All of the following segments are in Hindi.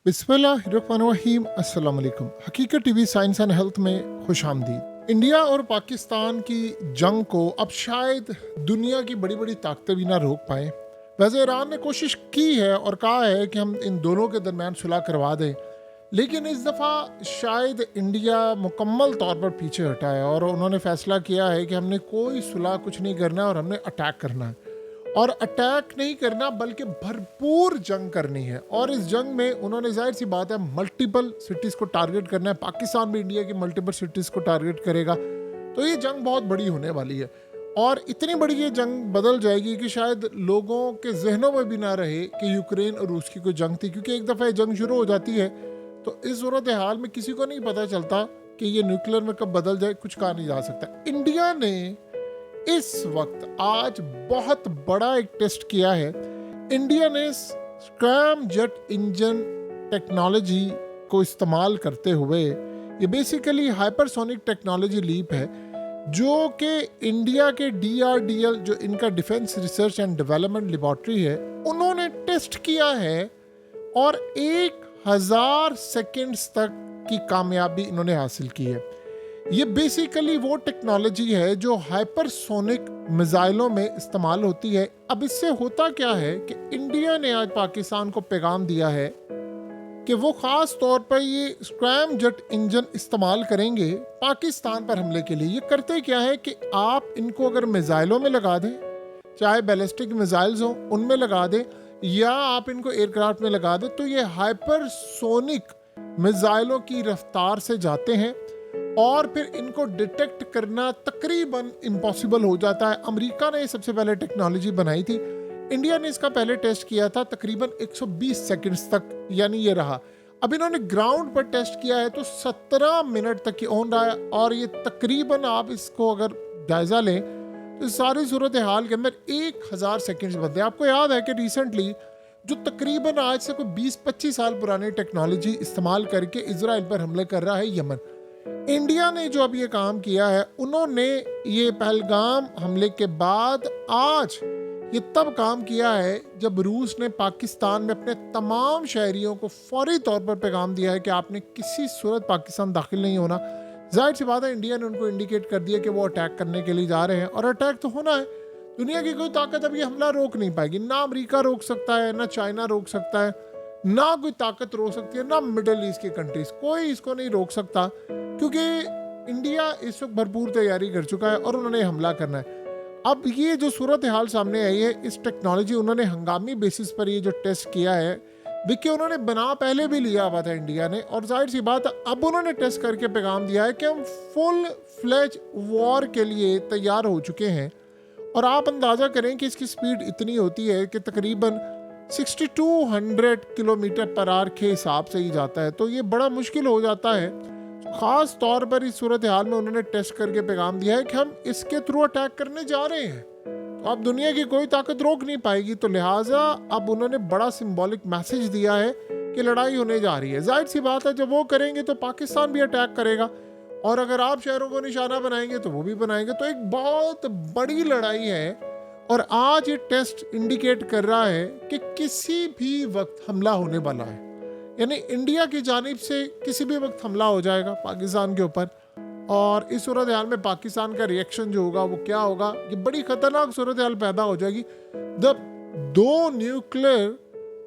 बिस्मिल्लाहिर्रहमानिर्रहीम। अस्सलाम वालेकुम। हकीकत टीवी साइंस एंड हेल्थ में खुश आमदीद। इंडिया और पाकिस्तान की जंग को अब शायद दुनिया की बड़ी बड़ी ताकतें भी ना रोक पाए। वैसे ईरान ने कोशिश की है और कहा है कि हम इन दोनों के दरमियान सुलह करवा दें, लेकिन इस दफ़ा शायद इंडिया मुकम्मल तौर पर पीछे हटा है और उन्होंने फैसला किया है कि हमने कोई सुलह कुछ नहीं करना है और हमने अटैक करना है। और अटैक नहीं करना बल्कि भरपूर जंग करनी है। और इस जंग में उन्होंने जाहिर सी बात है मल्टीपल सिटीज़ को टारगेट करना है। पाकिस्तान भी इंडिया की मल्टीपल सिटीज़ को टारगेट करेगा। तो ये जंग बहुत बड़ी होने वाली है और इतनी बड़ी ये जंग बदल जाएगी कि शायद लोगों के जहनों में भी ना रहे कि यूक्रेन और रूस की कोई जंग थी, क्योंकि एक दफ़ा ये जंग शुरू हो जाती है तो इस सूरत हाल में किसी को नहीं पता चलता कि ये न्यूक्लियर में कब बदल जाए, कुछ कहा नहीं जा सकता। इंडिया ने इस वक्त आज बहुत बड़ा एक टेस्ट किया है। इंडिया ने स्क्रैम जेट इंजन टेक्नोलॉजी को इस्तेमाल करते हुए, ये बेसिकली हाइपरसोनिक टेक्नोलॉजी लीप है जो कि इंडिया के DRDL जो इनका defence research and development laboratory है, उन्होंने टेस्ट किया है और 1000 सेकेंड्स तक की कामयाबी इन्होंने हासिल की है। ये बेसिकली वो टेक्नोलॉजी है जो हाइपरसोनिक मिसाइलों में इस्तेमाल होती है। अब इससे होता क्या है कि इंडिया ने आज पाकिस्तान को पैगाम दिया है कि वो ख़ास तौर पर ये स्क्रैम जेट इंजन इस्तेमाल करेंगे पाकिस्तान पर हमले के लिए। ये करते क्या है कि आप इनको अगर मिसाइलों में लगा दें, चाहे बैलिस्टिक मिसाइल्स हों उनमें लगा दें, या आप इनको एयरक्राफ्ट में लगा दें, तो ये हाइपरसोनिक मिसाइलों की रफ्तार से जाते हैं और फिर इनको डिटेक्ट करना तकरीबन इम्पॉसिबल हो जाता है। अमेरिका ने सबसे पहले टेक्नोलॉजी बनाई थी, इंडिया ने इसका पहले टेस्ट किया था तकरीबन 120 सेकंड्स तक, यानी ये रहा। अब इन्होंने ग्राउंड पर टेस्ट किया है तो 17 मिनट तक ये ऑन रहा है और ये तकरीबन आप इसको अगर जायजा लें तो सारी सूरत हाल के अंदर 1000 सेकंड्स बनते हैं। आपको याद है कि रिसेंटली जो तकरीबन आज से कोई 20-25 साल पुरानी टेक्नोलॉजी इस्तेमाल करके इजराइल पर हमले कर रहा है यमन, इंडिया ने जो अब ये काम किया है, उन्होंने ये पहलगाम हमले के बाद आज ये तब काम किया है जब रूस ने पाकिस्तान में अपने तमाम शहरियों को फौरी तौर पर पैगाम दिया है कि आपने किसी सूरत पाकिस्तान दाखिल नहीं होना। जाहिर सी बात है इंडिया ने उनको इंडिकेट कर दिया कि वो अटैक करने के लिए जा रहे हैं और अटैक तो होना है। दुनिया की कोई ताकत अब ये हमला रोक नहीं पाएगी। ना अमेरिका रोक सकता है, ना चाइना रोक सकता है, ना कोई ताकत रोक सकती है, ना मिडल ईस्ट की कंट्रीज, कोई इसको नहीं रोक सकता, क्योंकि इंडिया इस वक्त भरपूर तैयारी कर चुका है और उन्होंने हमला करना है। अब ये जो सूरत हाल सामने आई है, इस टेक्नोलॉजी उन्होंने हंगामी बेसिस पर ये जो टेस्ट किया है, देखिए उन्होंने बना पहले भी लिया हुआ था इंडिया ने, और जाहिर सी बात अब उन्होंने टेस्ट करके पैगाम दिया है कि हम फुल फ्लेज वॉर के लिए तैयार हो चुके हैं। और आप अंदाज़ा करें कि इसकी स्पीड इतनी होती है कि तकरीबन 6200 किलोमीटर पर आवर के हिसाब से ही जाता है, तो ये बड़ा मुश्किल हो जाता है। ख़ास तौर पर इस सूरत हाल में उन्होंने टेस्ट करके पैगाम दिया है कि हम इसके थ्रू अटैक करने जा रहे हैं, तो अब दुनिया की कोई ताकत रोक नहीं पाएगी। तो लिहाजा अब उन्होंने बड़ा सिंबॉलिक मैसेज दिया है कि लड़ाई होने जा रही है। जाहिर सी बात है जब वो करेंगे तो पाकिस्तान भी अटैक करेगा, और अगर आप शहरों को निशाना बनाएंगे तो वो भी बनाएंगे। तो एक बहुत बड़ी लड़ाई है और आज ये टेस्ट इंडिकेट कर रहा है कि किसी भी वक्त हमला होने वाला है, यानी इंडिया की जानिब से किसी भी वक्त हमला हो जाएगा पाकिस्तान के ऊपर। और इस सूरत हाल में पाकिस्तान का रिएक्शन जो होगा वो क्या होगा, ये बड़ी खतरनाक सूरत हाल पैदा हो जाएगी जब दो न्यूक्लियर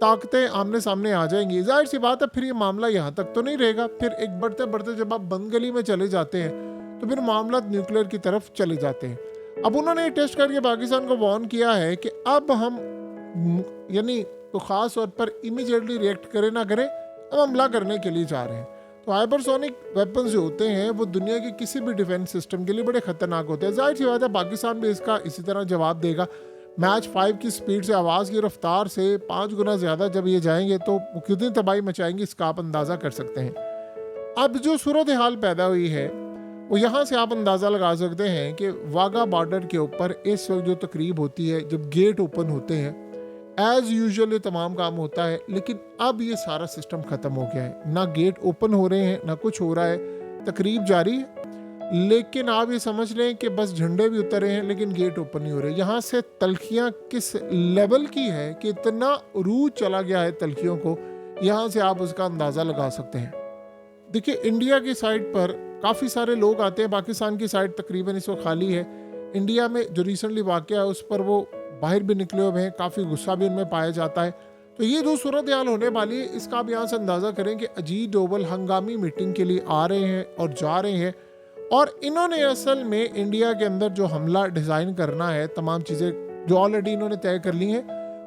ताकतें आमने सामने आ जाएंगी। जाहिर सी बात है फिर ये मामला यहाँ तक तो नहीं रहेगा, फिर एक बढ़ते बढ़ते जब आप बंद गली में चले जाते हैं तो फिर मामला न्यूक्लियर की तरफ चले जाते हैं। अब उन्होंने टेस्ट करके पाकिस्तान को वार्न किया है कि अब हम यानी तो ख़ास तौर पर इमीडिएटली रिएक्ट करें ना करें, अब हमला करने के लिए जा रहे हैं। तो हाइपरसोनिक वेपन्स जो होते हैं वो दुनिया के किसी भी डिफेंस सिस्टम के लिए बड़े ख़तरनाक होते हैं। जाहिर सी बात है पाकिस्तान भी इसका इसी तरह जवाब देगा। मैच 5 की स्पीड से, आवाज़ की रफ्तार से 5 गुना ज़्यादा जब ये जाएंगे तो कितनी तबाही मचाएंगे इसका आप अंदाज़ा कर सकते हैं। अब जो सूरत हाल पैदा हुई है वो यहाँ से आप अंदाज़ा लगा सकते हैं कि वाघा बॉर्डर के ऊपर इस वक्त जो तकरीब होती है, जब गेट ओपन होते हैं, एज़ यूजुअल ये तमाम काम होता है, लेकिन अब ये सारा सिस्टम ख़त्म हो गया है। ना गेट ओपन हो रहे हैं, ना कुछ हो रहा है, तकरीब जारी है, लेकिन आप ये समझ लें कि बस झंडे भी उतर रहे हैं लेकिन गेट ओपन नहीं हो रहे। यहाँ से तलखियाँ किस लेवल की है कि इतना रूह चला गया है तलखियों को यहाँ से आप उसका अंदाज़ा लगा सकते हैं। देखिए, इंडिया की साइड पर काफ़ी सारे लोग आते हैं, पाकिस्तान की साइड तकरीबन इस वक्त खाली है। इंडिया में जो रिसेंटली वाक़या है उस पर वो बाहर भी निकले हुए हैं, काफ़ी गुस्सा भी उनमें पाया जाता है। तो ये जो सूरत हाल होने वाली है, इसका आप यहाँ से अंदाज़ा करें कि अजीत डोवल हंगामी मीटिंग के लिए आ रहे हैं और जा रहे हैं, और इन्होंने असल में इंडिया के अंदर जो हमला डिज़ाइन करना है, तमाम चीज़ें जो ऑलरेडी इन्होंने तय कर ली हैं,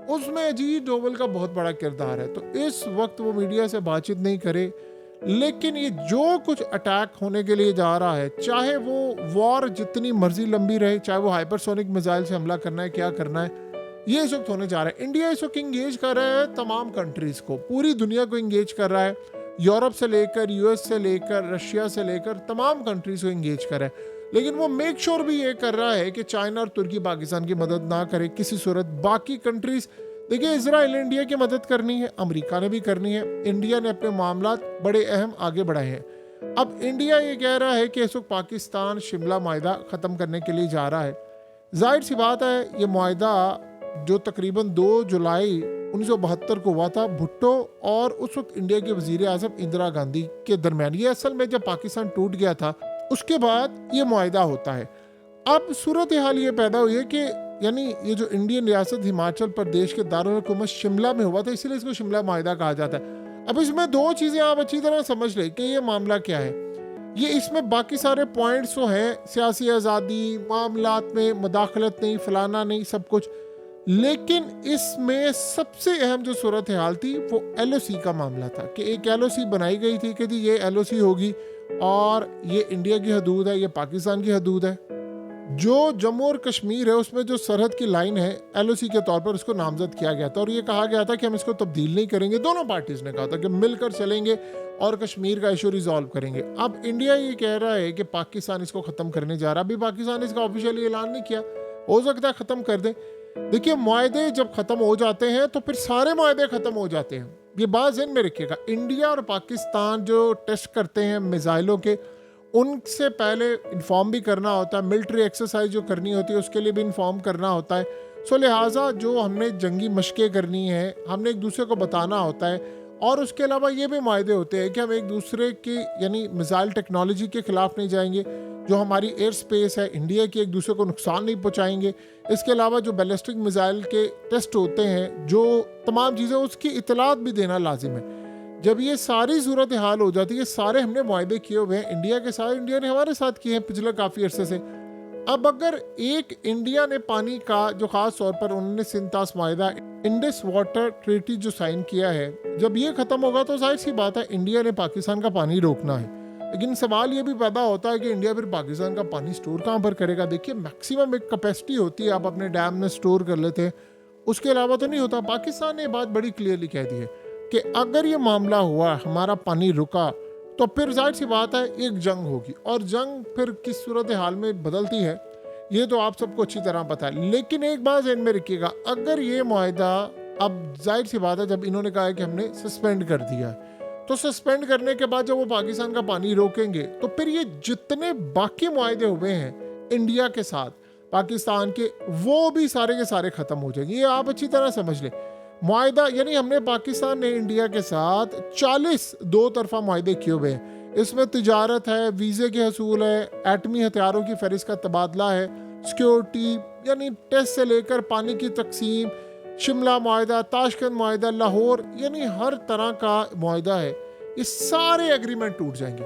उसमें अजीत डोवल का बहुत बड़ा किरदार है। तो इस वक्त वो मीडिया से बातचीत नहीं करे, लेकिन ये जो कुछ अटैक होने के लिए जा रहा है, चाहे वो वॉर जितनी मर्जी लंबी रहे, चाहे वो हाइपरसोनिक मिसाइल से हमला करना है, क्या करना है, ये इस वक्त होने जा रहा है। इंडिया इस वक्त इंगेज कर रहा है तमाम कंट्रीज को, पूरी दुनिया को इंगेज कर रहा है, यूरोप से लेकर, यूएस से लेकर, रशिया से लेकर तमाम कंट्रीज को इंगेज कर रहा है। लेकिन वो मेक श्योर भी ये कर रहा है कि चाइना और तुर्की पाकिस्तान की मदद ना करे किसी सूरत। बाकी कंट्रीज, देखिए, इजराइल इंडिया की मदद करनी है, अमेरिका ने भी करनी है, इंडिया ने अपने मामलात बड़े अहम आगे बढ़ाए हैं। अब इंडिया ये कह रहा है कि इस वक्त पाकिस्तान शिमला माहिदा ख़त्म करने के लिए जा रहा है। जाहिर सी बात है, ये माहिदा जो तकरीबन 2 जुलाई 1972 को हुआ था, भुट्टो और उस वक्त इंडिया के वजीर आज़म इंदिरा गांधी के दरमियान, ये असल में जब पाकिस्तान टूट गया था उसके बाद ये माहिदा होता है। अब सूरत हाल ये पैदा हुई है कि यानी ये जो इंडियन रियासत हिमाचल प्रदेश के दारुल हुकूमत शिमला में हुआ था, इसलिए इसको शिमला माहिदा कहा जाता है। अब इसमें 2 चीज़ें आप अच्छी तरह समझ लें कि ये मामला क्या है। ये इसमें बाकी सारे पॉइंट्स जो हैं, सियासी आज़ादी, मामलात में मदाखलत नहीं, फलाना नहीं, सब कुछ, लेकिन इसमें सबसे अहम जो सूरत हाल थी वो LOC का मामला था कि एक LOC बनाई गई थी कि जी ये LOC होगी और ये इंडिया की हदूद है, ये पाकिस्तान की हदूद है। जो जम्मू और कश्मीर है उसमें जो सरहद की लाइन है, LOC के तौर पर उसको नामजद किया गया था और ये कहा गया था कि हम इसको तब्दील नहीं करेंगे। दोनों पार्टीज ने कहा था कि मिलकर चलेंगे और कश्मीर का इशू रिजॉल्व करेंगे। अब इंडिया ये कह रहा है कि पाकिस्तान इसको ख़त्म करने जा रहा है। अभी पाकिस्तान इसका ऑफिशियली ऐलान नहीं किया, हो सकता है ख़त्म कर दे। देखिए, मुआहदे जब ख़त्म हो जाते हैं तो फिर सारे मुआहदे ख़त्म हो जाते हैं, ये बात ज़हन में रखिएगा। इंडिया और पाकिस्तान जो टेस्ट करते हैं मिसाइलों के, उनसे पहले इन्फॉर्म भी करना होता है, मिलिट्री एक्सरसाइज जो करनी होती है उसके लिए भी इन्फॉर्म करना होता है। सो लिहाजा जो हमने जंगी मशक़ें करनी है, हमने एक दूसरे को बताना होता है। और उसके अलावा ये भी मायदे होते हैं कि हम एक दूसरे की यानी मिसाइल टेक्नोलॉजी के ख़िलाफ़ नहीं जाएंगे, जो हमारी एयर स्पेस है इंडिया की, एक दूसरे को नुकसान नहीं पहुँचाएंगे। इसके अलावा जो बैलिस्टिक मिसाइल के टेस्ट होते हैं, जो तमाम चीज़ें, उसकी इतलात भी देना लाजिम है। जब ये सारी सूरत हाल हो जाती है, सारे हमने मुआहदे किए हुए हैं इंडिया के साथ, इंडिया ने हमारे साथ किए हैं पिछले काफ़ी अरसे से। अब अगर एक इंडिया ने पानी का जो ख़ास तौर पर 1947 माहिदा इंडस वाटर ट्रीटी जो साइन किया है, जब ये ख़त्म होगा तो जाहिर सी बात है इंडिया ने पाकिस्तान का पानी रोकना है। लेकिन सवाल ये भी पैदा होता है कि इंडिया फिर पाकिस्तान का पानी स्टोर कहाँ पर करेगा। देखिए, मैक्सिमम एक कैपेसिटी होती है, आप अपने डैम में स्टोर कर लेते हैं, उसके अलावा तो नहीं होता। पाकिस्तान ने बात बड़ी क्लियरली कह दी है कि अगर ये मामला हुआ, हमारा पानी रुका, तो फिर जाहिर सी बात है एक जंग होगी, और जंग फिर किस सूरत हाल में बदलती है ये तो आप सबको अच्छी तरह पता है। लेकिन एक बात ध्यान में रखिएगा, अगर ये मुआहदा, अब जाहिर सी बात है जब इन्होंने कहा है कि हमने सस्पेंड कर दिया है, तो सस्पेंड करने के बाद जब वो पाकिस्तान का पानी रोकेंगे तो फिर ये जितने बाकी मुआहदे हुए हैं इंडिया के साथ पाकिस्तान के, वो भी सारे के सारे ख़त्म हो जाएंगे। ये आप अच्छी तरह समझ लें। मुआहदा यानी हमने, पाकिस्तान ने इंडिया के साथ 40 दो तरफा मुआहदे किए हुए हैं। इसमें तिजारत है, वीज़े के हसूल है, एटमी हथियारों की फहरिस्त का तबादला है, सिक्योरिटी यानी टेस्ट से लेकर पानी की तकसीम, शिमला मुआहदा, ताशकंद मुआहदा, लाहौर, यानी हर तरह का मुआहदा है। ये सारे एग्रीमेंट टूट जाएंगे।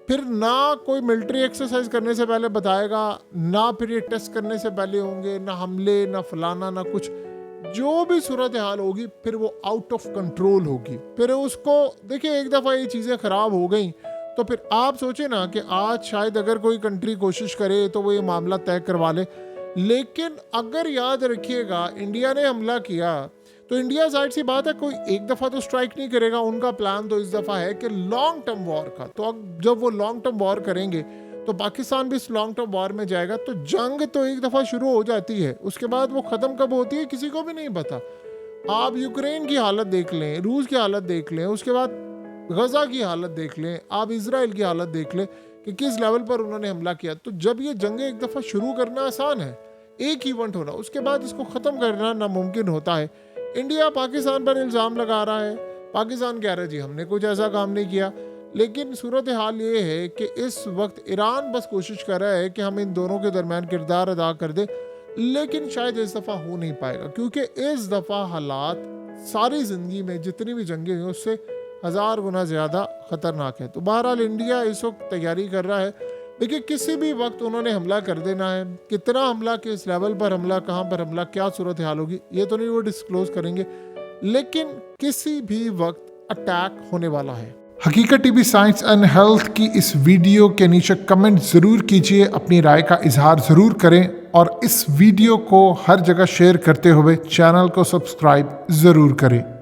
फिर ना कोई मिलिट्री एक्सरसाइज करने से पहले बताएगा, ना फिर ये टेस्ट करने से पहले होंगे, ना हमले, ना फलाना, ना कुछ। जो भी सूरत हाल होगी फिर वो आउट ऑफ कंट्रोल होगी। फिर उसको देखिए, एक दफ़ा ये चीज़ें ख़राब हो गई तो फिर आप सोचे ना कि आज शायद अगर कोई कंट्री कोशिश करे तो वो ये मामला तय करवा ले। लेकिन अगर याद रखिएगा, इंडिया ने हमला किया तो इंडिया जाहिर सी बात है कोई एक दफ़ा तो स्ट्राइक नहीं करेगा। उनका प्लान तो इस दफ़ा है कि लॉन्ग टर्म वॉर का। तो अब जब वो लॉन्ग टर्म वॉर करेंगे तो पाकिस्तान भी इस लॉन्ग टर्म वॉर में जाएगा। तो जंग तो एक दफ़ा शुरू हो जाती है, उसके बाद वो ख़त्म कब होती है किसी को भी नहीं पता। आप यूक्रेन की हालत देख लें, रूस की हालत देख लें, उसके बाद गज़ा की हालत देख लें, आप इजराइल की हालत देख लें कि किस लेवल पर उन्होंने हमला किया। तो जब ये जंगें एक दफ़ा शुरू करना आसान है, एक इवेंट होना, उसके बाद इसको ख़त्म करना नामुमकिन होता है। इंडिया पाकिस्तान पर इल्ज़ाम लगा रहा है, पाकिस्तान कह रहा है जी हमने कुछ ऐसा काम नहीं किया। लेकिन सूरत हाल ये है कि इस वक्त ईरान बस कोशिश कर रहा है कि हम इन दोनों के दरमियान किरदार अदा कर दे, लेकिन शायद इस दफ़ा हो नहीं पाएगा, क्योंकि इस दफ़ा हालात सारी ज़िंदगी में जितनी भी जंगें हुई उससे 1000 गुना ज़्यादा ख़तरनाक है। तो बहरहाल इंडिया इस वक्त तैयारी कर रहा है। देखिए किसी भी वक्त उन्होंने हमला कर देना है, कितना हमला, किस लेवल पर हमला, कहाँ पर हमला, क्या सूरत हाल होगी, ये तो नहीं वो डिस्क्लोज करेंगे, लेकिन किसी भी वक्त अटैक होने वाला है। हकीकत टीवी साइंस एंड हेल्थ की इस वीडियो के नीचे कमेंट ज़रूर कीजिए, अपनी राय का इजहार ज़रूर करें और इस वीडियो को हर जगह शेयर करते हुए चैनल को सब्सक्राइब ज़रूर करें।